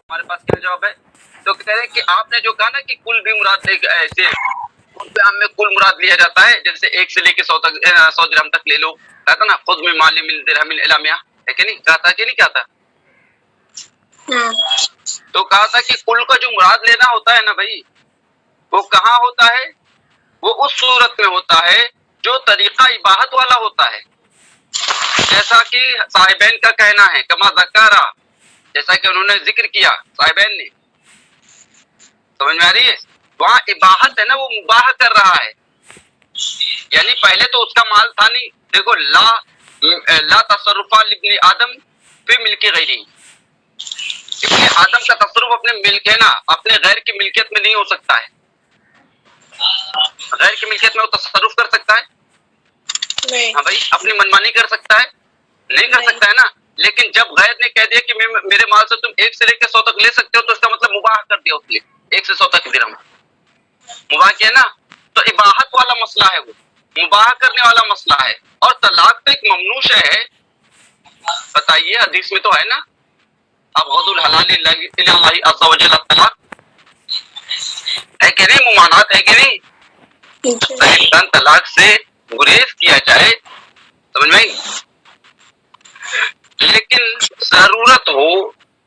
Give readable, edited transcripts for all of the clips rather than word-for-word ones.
ہمارے پاس کیا جواب ہے؟ تو کہہ رہے ہیں کہ آپ نے جو کہا نا کہ کل بھی مراد ایسے ان پہ ہم میں کل مراد لیا جاتا ہے، جیسے 1 سے لے کے 100 تک 100 درہم تک لے لو، کہا تھا نا خذ من مال من درہم الی 100، ہے کہ نہیں؟ کہا تھا کہ نہیں کہا تھا؟ تو کہا تھا کہ کل کا جو مراد لینا ہوتا ہے نا بھائی، وہ کہاں ہوتا ہے؟ وہ اس صورت میں ہوتا ہے جو طریقہ اباحت والا ہوتا ہے، جیسا کہ صاحبین کا کہنا ہے، کما ذکرہ، جیسا کہ انہوں نے ذکر کیا صاحبین نے، سمجھ میں آ رہی ہے؟ وہاں اباحت ہے نا، وہ مباح کر رہا ہے، یعنی پہلے تو اس کا مال تھا نہیں. دیکھو لا تصرف لابن آدم فی ملک غیری، ابن آدم کا تصرف اپنے ملک ہے نا، اپنے غیر کی ملکیت میں نہیں ہو سکتا ہے. غیر کی ملکیت میں وہ تصرف کر سکتا ہے؟ ہاں بھائی، اپنی منمانی کر سکتا ہے؟ نہیں کر سکتا ہے نا. لیکن جب غیر نے کہہ دیا کہ میرے مال سے تم 1 سے لے کے 100 تک لے سکتے ہو، تو اس کا مطلب مباح کر دیا اس نے، 1 سے 100 تک درہم مباح کیا نا. تو اباحت والا مسئلہ ہے، وہ مباح کرنے والا مسئلہ ہے. اور طلاق تو ایک ممنوع شے ہے، بتائیے حدیث میں تو ہے نا، ابغض الحلال الی اللہ عز وجل الطلاق، ہے کہ نہیں؟ ممانعت ہے کہ نہیں؟ انسان طلاق سے گریز کیا جائے، سمجھ میں؟ لیکن ضرورت ہو،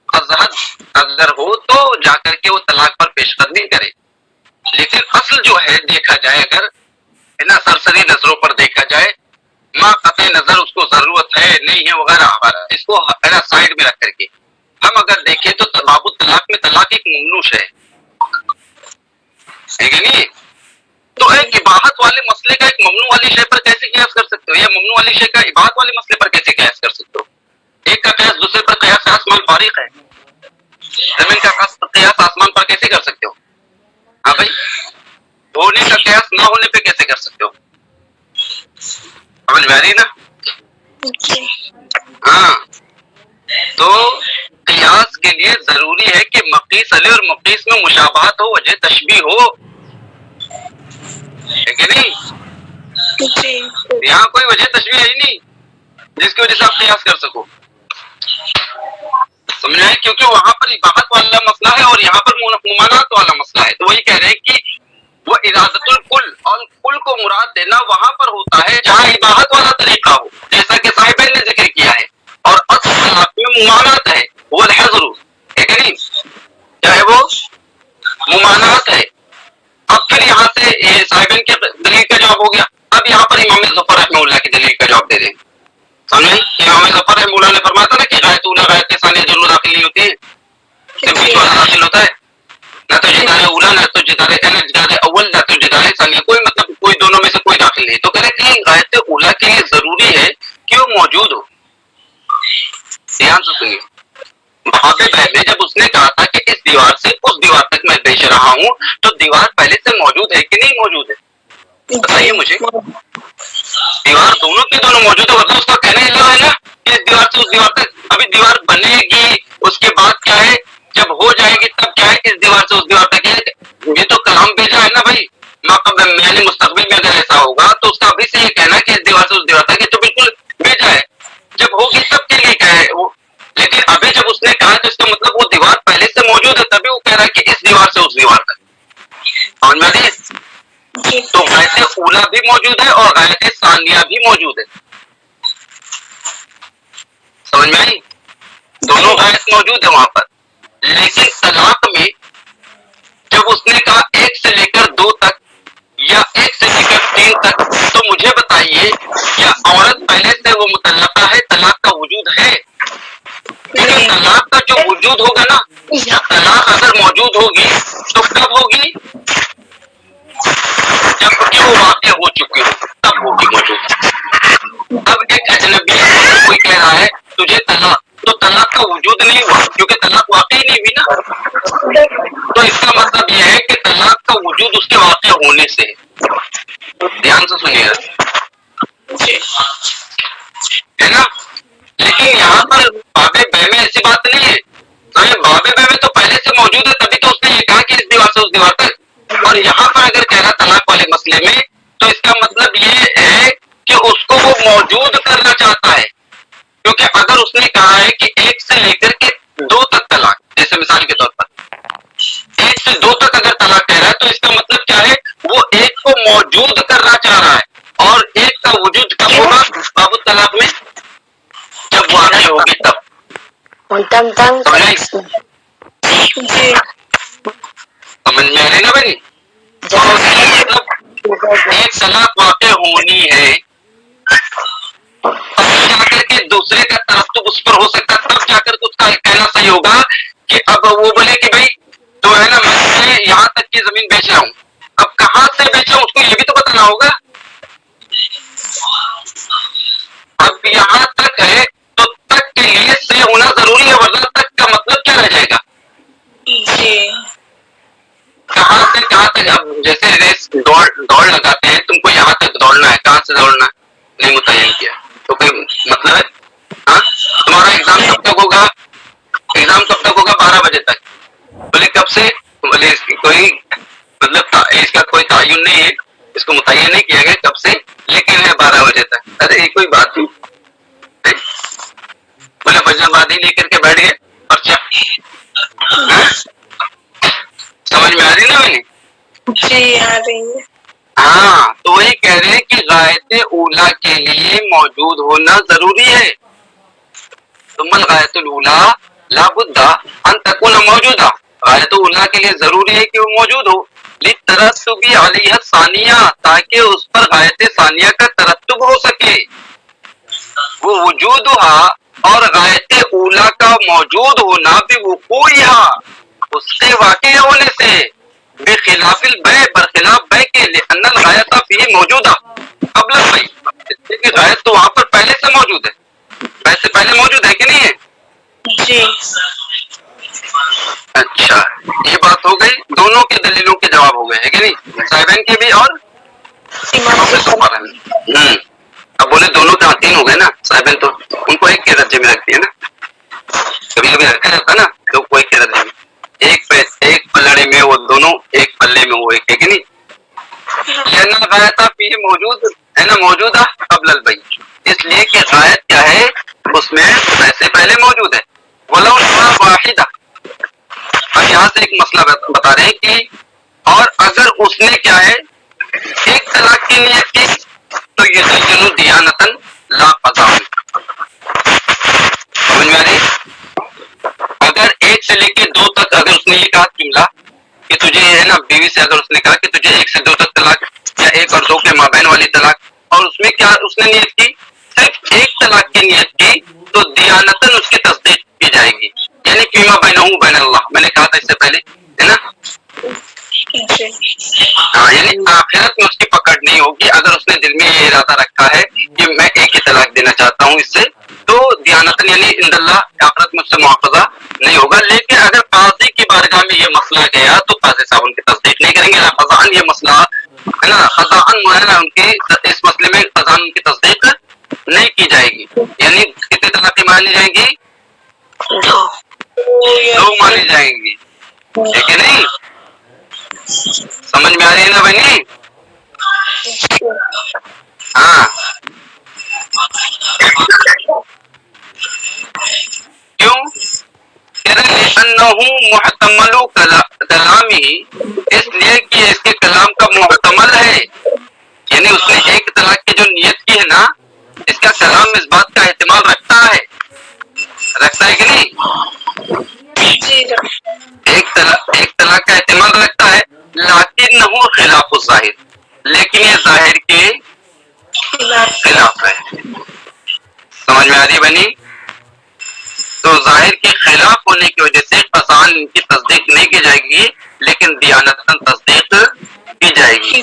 ازحد اگر ہو تو جا کر کے وہ طلاق پر پیش قدمی کرے. لیکن اصل جو ہے دیکھا جائے، اگر ہے نا سرسری نظروں پر دیکھا جائے، ماں قطع نظر اس کو ضرورت ہے نہیں ہے وغیرہ وغیرہ، اس کو ہے نا سائڈ میں رکھ کر کے ہم اگر دیکھیں تو باب الطلاق میں طلاق ایک ممنوع ہے کہ نہیں؟ تو ایک اباحت والے مسئلے کا ایک ممنوع والی شے پر کیسے قیاس کر سکتے ہو، یا ممنوع والی شے کا اباحت والے مسئلے پر کیسے قیاس کر سکتے ہو؟ ایک کا قیاس دوسرے پر قیاس آسمان فارق ہے، زمین کا قیاس آسمان پر کیسے کر سکتے ہو؟ ہاں بھائی، ہونے کا قیاس نہ ہونے پہ کیسے کر سکتے ہو؟ سمجھ میں آ رہی نا؟ ہاں، تو قیاس کے لیے ضروری ہے کہ مقیس علیہ اور مقیس میں مشابہت ہو، وجہ تشبیہ ہو، ہے کہ نہیں؟ یہاں کوئی وجہ تشبیہ ہے ہی نہیں جس کی وجہ سے آپ قیاس کر سکو، سمجھ آئے؟ کیونکہ وہاں پر اباحت والا مسئلہ ہے اور یہاں پر ممانعت والا مسئلہ ہے. تو وہی کہہ رہے ہیں کہ وہ ارادت الکل، اور کل کو مراد دینا وہاں پر ہوتا ہے جہاں اباحت والا طریقہ ہو، جیسا کہ صاحبین نے ذکر کیا ہے. اور اصل طلاق میں ممانعت ہے، وہ الحظر ہے کہ نہیں؟ چاہے وہ ممانعت ہے. اب پھر یہاں سے صاحبین کے دلیل کا جواب ہو گیا. اب یہاں پر امام ظفر رحمہ اللہ کی دلیل کا جواب دے دیں. سمجھے؟ امام ظفر رحمہ اللہ نے فرمایا تھا نا کہ غایت اولا غایت ثانیہ ضرور داخل نہیں ہوتی ہے، صرف بیچ والا داخل ہوتا ہے، نہ تو جدار اولا نہ تو جدار اول نہ تو جدار ثانیہ، کوئی مطلب کوئی دونوں میں سے کوئی داخل نہیں. تو کہہ رہے کہ غایت اولا کے لیے ضروری ہے کہ وہ موجود ہو. دھیان سے سنیے، باب بہ میں جب اس نے کہا تھا کہ اس دیوار سے اس دیوار تک میں بیچ رہا ہوں، تو دیوار پہلے سے موجود ہے کہ نہیں موجود ہے؟ بتائیے مجھے. دیوار دونوں کی دونوں موجود ہے، ورنہ اس کا کہنا یہ ہے نا کہ اس دیوار سے اس دیوار تک. ابھی دیوار بنے گی، اس کے بعد کیا ہے، جب ہو جائے گی تب کیا ہے اس دیوار سے اس دیوار تک ہے. یہ تو کلام بھیجا ہے نا بھائی، یعنی مستقبل میں اگر ایسا ہوگا تو اس کا ابھی سے یہ کہنا کہ اس دیوار سے اس دیوار تک، یہ تو بالکل بھیجا ہے. جب ہوگی تب کے لیے کیا ہے وہ. لیکن ابھی جب اس نے کہا تو اس کا مطلب وہ دیوار پہلے سے موجود ہے، تبھی وہ کہہ رہا ہے کہ اس دیوار سے اس دیوار تک. اور میں تو غایت اولا بھی موجود ہے اور غایت ثانیہ بھی موجود ہے، سمجھ میں آئی؟ دونوں غایت موجود ہے وہاں پر. لیکن طلاق میں جب اس نے کہا 1 سے لے کر 2 تک یا 1 سے لے کر 3 تک، تو مجھے بتائیے کیا عورت پہلے سے وہ مطلقہ ہے، طلاق کا وجود ہے؟ کیونکہ طلاق کا جو وجود ہوگا نا، طلاق اگر موجود ہوگی تو کب ہوگی؟ جب کہ وہ واقع ہو چکی ہو تب ہوگی موجود. اب ایک اجنبی کوئی کہہ رہا ہے تجھے طلاق، تو طلاق کا وجود نہیں ہوا کیونکہ طلاق واقع ہی نہیں ہوئی نا. تو اس کا مطلب یہ ہے کہ طلاق کا وجود اس کے واقع ہونے سے ہے. دھیان سے سنیے ہے نا. لیکن یہاں پر باب بہ میں ایسی بات نہیں ہے. باب بہ میں تو پہلے سے موجود ہے، تبھی تو اس نے یہ کہا کہ اس دیوار سے اس دیوار تک. اور یہاں پر اگر کہہ رہا طلاق والے مسئلے میں، تو اس کا مطلب یہ ہے کہ اس کو وہ موجود کرنا چاہتا ہے. کیونکہ اگر اس نے کہا ہے کہ 1 سے لے کر کے 2 تک طلاق، جیسے مثال کے موجود کرنا چاہ رہا ہے، اور ایک کا وجود کب ہوگا باب الطلاق میں؟ جب واقع ہوگی تب. جی سمجھ میں آ رہی نا بھائی؟ تو مطلب ایک طلاق واقع ہونی ہے تب جا کر کے دوسرے کا ترتب اس پر ہو سکتا ہے، تب جا کر کے اس کا کہنا صحیح ہوگا کہ اب وہ بولے کہ بھائی تو ہے نا میں یہاں تک کی زمین بیچ رہا ہوں، اب کہاں سے بیچ رہا ہوں اس کو یہ بھی تو بتانا ہوگا. اب یہاں تک ہے تو تک کے لیے سے ہونا ضروری ہے، ورنہ تک کا مطلب کیا رہ جائے گا؟ جی کہاں سے کہاں تک؟ اب جیسے ریس دوڑ لگاتے ہیں، تم کو یہاں تک دوڑنا ہے، کہاں سے دوڑنا ہے نہیں متعین کیا تو کوئی مطلب ہے؟ ہاں تمہارا ایگزام کب تک ہوگا؟ ایگزام کب تک ہوگا؟ 12 بجے تک. بولے کب سے؟ بولے اس کی کوئی مطلب اس کا کوئی تعین نہیں ہے، اس کو متعین نہیں کیا گیا کب سے، لیکن ہے 12 بجے تک. ارے یہ کوئی بات نہیں. بولے فجر بازی لے کر کے بیٹھ گئے پرچہ. سمجھ میں آ رہی نا میں نے؟ جی آ رہی ہے. ہاں تو وہی کہہ رہے ہیں کہ غایت اولا کے لیے موجود ہونا ضروری ہے. ثم الغایت الاولا لابد ان تکون موجودہ. غایت اولا کے لیے ضروری ہے کہ وہ موجود ہو. للترتب علیہ الثانیہ، تاکہ اس پر غایت ثانیہ کا ترتب ہو سکے. وہ وجودہا اور غایت اولا کا موجود ہونا بھی وقوعہا، اس کے واقع ہونے سے، بخلاف البیع، برخلاف بیع کے، لأن الغایت فیہ موجودہ قبل البیع، اس لیے کہ غایت تو وہاں پر پہلے سے موجود ہے، بیع سے پہلے موجود ہے کہ نہیں ہے؟ جی اچھا یہ بات ہو گئی، دونوں کے دلیلوں کے جواب ہو گئے ہے کہ نہیں؟ صاحبین کے بھی اور پروفیسر فارغ. اب بولے دونوں کے تین ہو گئے نا، صاحبین تو ان کو ایک کے درجے میں رکھتی ہے نا، کبھی کبھی رکھا جاتا نا تو کوئی کے درجے میں، ایک پلڑے میں وہ دونوں، ایک پلے میں وہ ایک ہے کہ نہیں؟ لینا غایت فیہ موجود ہے نا، موجودہ قبل البیع، اس لیے کہ غایت کیا ہے اس میں پیسے پہلے موجود ہے. ولو واحدہ، اب یہاں سے ایک مسئلہ بتا رہے ہیں کہ اور اگر اس نے کیا ہے ایک طلاق کی نیت کی تو یہ سجن دیانتن لا قضاء. سمجھ میں آ رہی؟ اگر ایک سے لے کے 2 تک اگر اس نے یہ کہا جملہ کہ تجھے ہے نا بیوی سے، اگر اس نے کہا کہ تجھے 1 سے 2 تک طلاق، یا 1 اور 2 کے مابین والی طلاق، اور اس میں کیا اس نے نیت کی صرف ایک طلاق کی نیت کی، تو دیانتن اس کی تصدیق کی جائے گی، یعنی فیما بینہ بین اللہ، میں نے کہا تھا اس سے پہلے ہے نا. ہاں یعنی آخرت میں اس کی پکڑ نہیں ہوگی. اگر اس نے دل میں یہ ارادہ رکھا ہے کہ میں ایک ہی طلاق دینا چاہتا ہوں اس سے، تو دیانتن یعنی عند اللہ آخرت میں اس سے محافظہ نہیں ہوگا. لیکن اگر قاضی کی بارگاہ میں یہ مسئلہ گیا تو قاضی صاحب ان کی تصدیق نہیں کریں گے. قضاءً یہ مسئلہ ہے نا، قضاءً ان کی اس مسئلے میں قضاءً ان کی تصدیق نہیں کی جائے گی. یعنی کتنی طلاقیں مانی جائیں گی؟ 2 مانی جائیں گی، ٹھیک ہے نہیں؟ سمجھ میں آ رہی ہے نا بھائی؟ ہاں کیوں؟ محتمل کلامی، اس لیے کہ اس کے کلام کا محتمل ہے، یعنی اس نے ایک طلاق کی جو نیت کی ہے نا، اس کا کلام اس بات کا احتمال رکھتا ہے کہ نہیں؟ ایک طلاق کا احتمال رکھتا ہے، لیکن نہ خلاف الظاہر، لیکن یہ ظاہر کے خلاف ہے. سمجھ میں آ رہی بنی؟ تو ظاہر کے خلاف ہونے کی وجہ سے قضاءً ان کی تصدیق نہیں کی جائے گی، لیکن دیانتاً تصدیق کی جائے گی.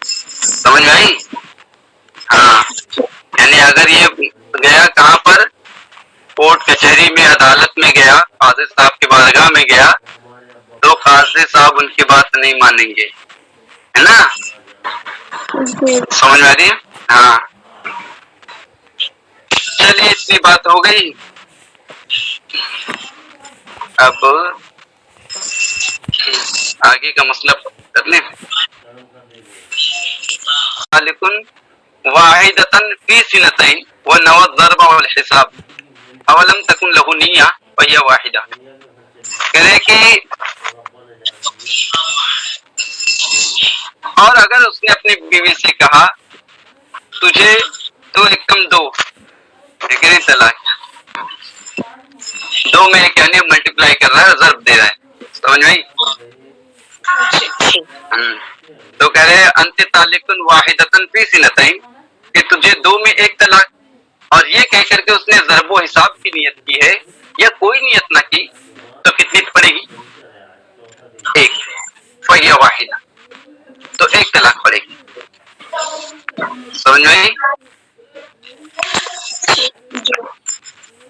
سمجھ میں آئی؟ ہاں یعنی اگر یہ گیا کہاں پر، کورٹ کچہری میں، عدالت میں گیا، قاضی صاحب کی بارگاہ میں گیا، تو قاضی صاحب ان کی بات نہیں مانیں گے، ہے نا؟ سمجھ میں آ رہی ہے؟ ہاں چلیے اتنی بات ہو گئی. اب آگے کا مسئلہ کر لیں. مالکن واحدتن فی سنتین ونوى الضرب والحساب اولم تکن لہ نیہ فہی واحدہ. کہہ رہے کہ اور اگر اس نے اپنی بیوی سے کہا تجھے دو ایکم دو، لیکن طلاق دو میں ایک یعنی ملٹیپلائی کر رہا ہے، ضرب دے رہا ہے، سمجھ میں آئی؟ تو کہہ رہے ہیں انت طالق واحدۃ فی سنتین، کہ تجھے دو میں ایک طلاق، اور یہ کہہ کر کے اس نے ضرب و حساب کی نیت کی ہے یا کوئی نیت نہ کی، تو کتنی پڑے گی؟ ایک، فہی واحدہ، تو ایک طلاق پڑے گی، سمجھ میں آئی؟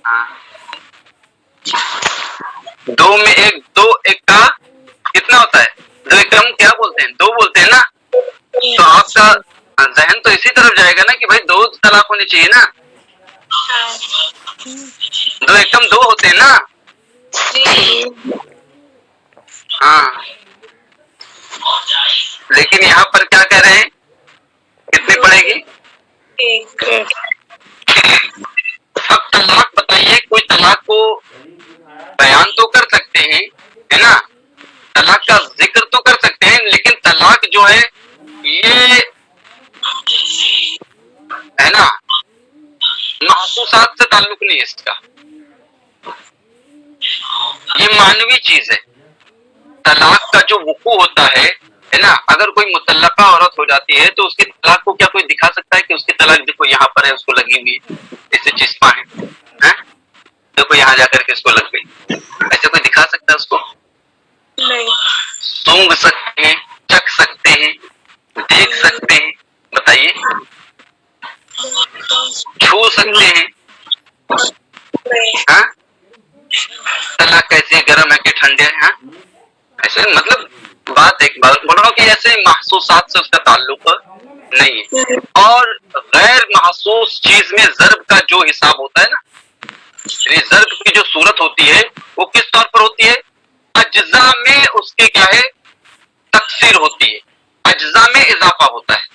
ہاں، دو میں ایک، دو ایک کا کتنا ہوتا ہے؟ دو ایک کا ہم کیا بولتے ہیں؟ دو بولتے ہیں نا، تو آپ کا ذہن تو اسی طرف جائے گا نا کہ بھائی دو طلاق ہونی چاہیے نا، دو ایکم دو ہوتے ہیں نا، ہاں، لیکن یہاں پر کیا کہہ رہے ہیں؟ کتنی پڑے گی؟ اب طلاق بتائیے، کوئی طلاق کو بیان تو کر سکتے ہیں، ہے نا، طلاق کا ذکر تو کر سکتے ہیں، لیکن طلاق جو ہے یہ ہے نا محسوسات سے تعلق نہیں ہے اس کا، یہ معنوی چیز ہے۔ طلاق کا جو وقوع ہوتا ہے نا، اگر کوئی مطلقہ عورت ہو جاتی ہے تو اس کی طلاق کو کیا کوئی دکھا سکتا ہے کہ اس کی طلاق دیکھو یہاں پر ہے، اس کو لگی ہوئی ہے، اسے چسپاں ہے، دیکھو یہاں جا کر کے اس کو لگ گئی، ایسے کوئی دکھا سکتا ہے اس کو؟ نہیں۔ سونگ سکتے ہیں، چکھ سکتے ہیں، دیکھ سکتے ہیں، بتائیے، چھو سکتے ہیں، ہاں، طلاق کیسی ہے، گرم ہے کہ ٹھنڈے ہے، ہاں، ایسے مطلب بات ایک بات بول رہا ہوں کہ ایسے محسوسات سے اس کا تعلق نہیں ہے۔ اور غیر محسوس چیز میں ضرب کا جو حساب ہوتا ہے نا، یعنی ضرب کی جو صورت ہوتی ہے وہ کس طور پر ہوتی ہے؟ اجزاء میں اس کے کیا ہے؟ تکثیر ہوتی ہے، اجزاء میں اضافہ ہوتا ہے۔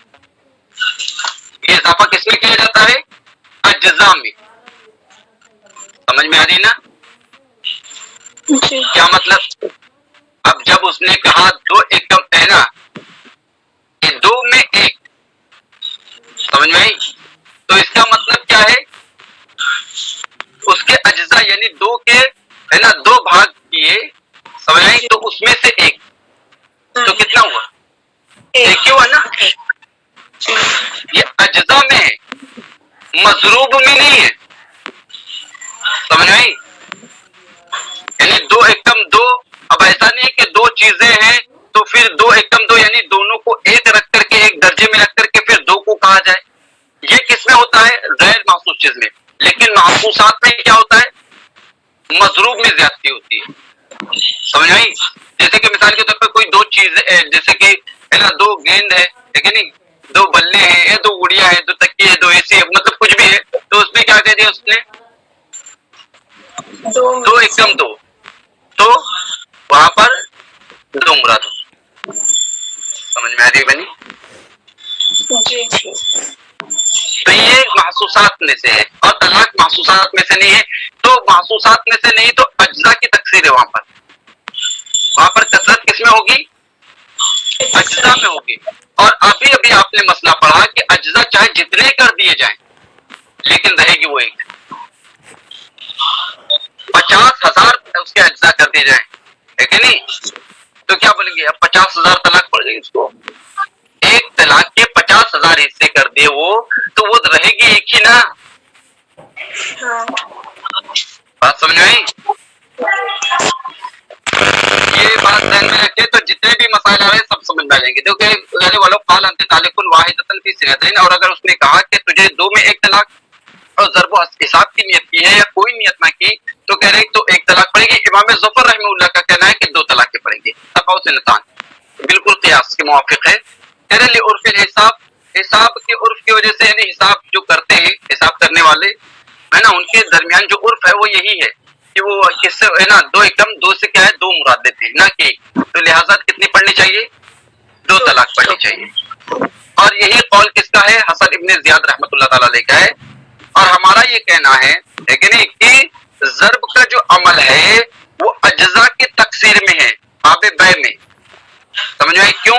یہ اضافہ کس میں کیا جاتا ہے؟ اجزاء میں، سمجھ میں آ رہی نا؟ کیا مطلب؟ اب جب اس نے کہا دو ایکم ہے نا، کہ دو میں ایک، سمجھ میں آئی؟ تو اس کا مطلب کیا ہے؟ اس کے اجزاء یعنی دو کے ہے نا دو بھاگ کیے، سمجھ آئی؟ تو اس میں سے ایک، تو کتنا ہوا؟ ایک ہی ہوا نا؟ یہ اجزاء میں ہے، مضروب میں نہیں ہے، سمجھ آئی؟ یعنی دو ایکم دو، اب ایسا نہیں ہے کہ دو چیزیں ہیں تو پھر دو ایکم دو یعنی دونوں کو ایک رکھ کر کے ایک درجے میں رکھ کر کے پھر دو کو کہا جائے، یہ کس میں ہوتا ہے؟ غیر محسوس چیز میں۔ لیکن محسوسات میں کیا ہوتا ہے؟ مضروب میں زیادتی ہوتی ہے، سمجھ آئی؟ جیسے کہ مثال کے طور پہ کوئی دو چیز جیسے کہ ہے نا دو گیند ہے، ٹھیک ہے نہیں، دو بلے ہیں، دو گڑیا ہے، دو تکیے ہے، دو اے سی ہے، مطلب کچھ بھی ہے، تو اس میں کیا کہہ دیا اس نے؟ دو ایکم دو، تو وہاں پر دو مراد، سمجھ میں آ رہی بنی؟ تو یہ محسوسات میں سے ہے، اور طلاق محسوسات میں سے نہیں ہے، تو محسوسات میں سے نہیں تو اجزاء کی تقسیم ہے، وہاں پر کثرت کس میں ہوگی؟ اجزاء میں ہوگی۔ اور ابھی ابھی آپ نے مسئلہ پڑھا کہ اجزاء چاہے جتنے کر دیے جائیں لیکن رہے گی وہ ایک، 50,000 اس کے اجزاء کر دیے جائیں، ہے کہ نہیں، تو کیا بولیں گے؟ اب 50,000 طلاق پڑ گئی اس کو، ایک طلاق کے 50,000 حصے کر دیے وہ، تو وہ رہے گی ایک ہی نا، بات سمجھ میں آئی؟ یہ بات ذہن میں رکھے تو جتنے بھی مسائل آ رہے ہیں سب سمجھ میں آ جائیں گے۔ دیکھو کہ والو قال انت طالق واحدۃ فی سنتین، اور اگر اس نے کہا کہ تجھے دو میں ایک طلاق اور ضرب و حساب کی نیت کی ہے یا کوئی نیت نہ کی، تو کہہ رہے تو ایک طلاق پڑے گی۔ امام ظفر رحمہ اللہ کا کہنا ہے کہ دو طلاقیں پڑیں گی، تفاوت سنتان، بالکل قیاس کے موافق ہے۔ کہہ رہے عرف الحساب، حساب کے عرف کی وجہ سے، یعنی حساب جو کرتے ہیں، حساب کرنے والے ہے نا، ان کے درمیان جو عرف ہے وہ یہی ہے کہ وہ کس سے ہے نا دو ایکم دو سے کیا ہے؟ دو مراد دیتے ہیں نہ کہ، تو لہٰذا کتنی پڑھنی چاہیے؟ دو طلاق پڑھنی چاہیے۔ اور یہی قول کس کا ہے؟ حسن ابن زیاد رحمۃ اللہ تعالی علیہ کا ہے۔ اور ہمارا یہ کہنا ہے کہ نہیں کہ ضرب کا جو عمل ہے وہ اجزاء کی تقسیر میں ہے، باب بے میں، سمجھ میں؟ کیوں؟